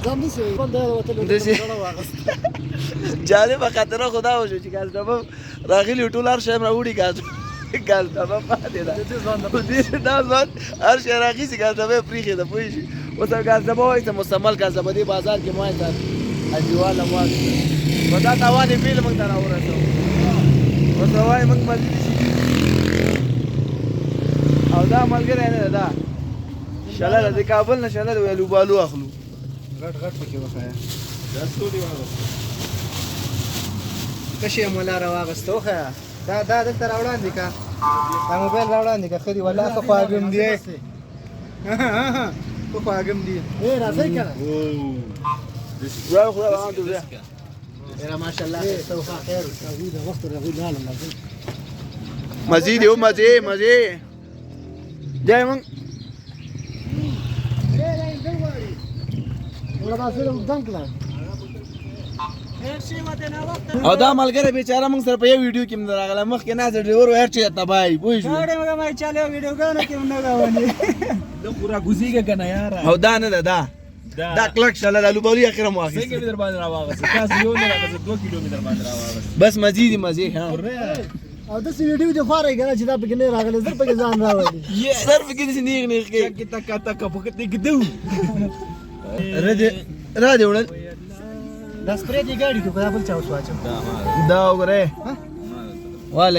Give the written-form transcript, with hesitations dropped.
ځان دې سي بنده وته داسې جالبه خاطره خو دا وشو چې ګاز ډبه راغلي ټول هر شی راوړي ګاز ډبه پاتې ده دا ځوان هر شی راخیستې ګاز ډبه یې پرېښې ده پوه شي اوس ګاز ډبه وایي ته مستعمل ګاز ډبه دې بازار کې ما ته انډیواله واخېسته نو دا تاوان یې بیل موږ ته راورسوو اوس وایي موږ ملګري شي او دا ملګری نه ده دا شلله د کابل نه شلله ویلو بالو اخلو غټ پکې وخایا دا ستوري واغسته کشي مولا را واغسته وخایا دا دلته راوړاندې کا دا موبایل راوړاندې کا خدي والله خو خواږم دی خو خواږم دی اے راځي کنه راو خو راو انتو بیا يا ما شاء الله سوف خير وجود وقت الرغيب لا لا مزيد يوم مزي جاي من ولا باسل دنکلا او دا ملګری بیچاره موږ سره په یو ویډیو کې هم راغلی مخکې ناست ډریور هر چی تباهي پوه شو ما چالو ویډیوګانو کې نه غوونی دا پورا ګوزیږه کنه یاره او دا نه ده دا کلک شله د الوبالو اخره مو اخیسته څنګه در باندې راواغسته تاسو یو نه راغسته 2 کیلومتر باندې راواغسته بس مزي ها او د ویډیو د خورای کنه چې دا پکې نه راغلی زر پکې ځان راوړي صرف کې دې نیغ کې کې تک پکې کېدو را دې وړل دا سپری دی ګاډي ته په بل چا وسواچم دا وګوره واله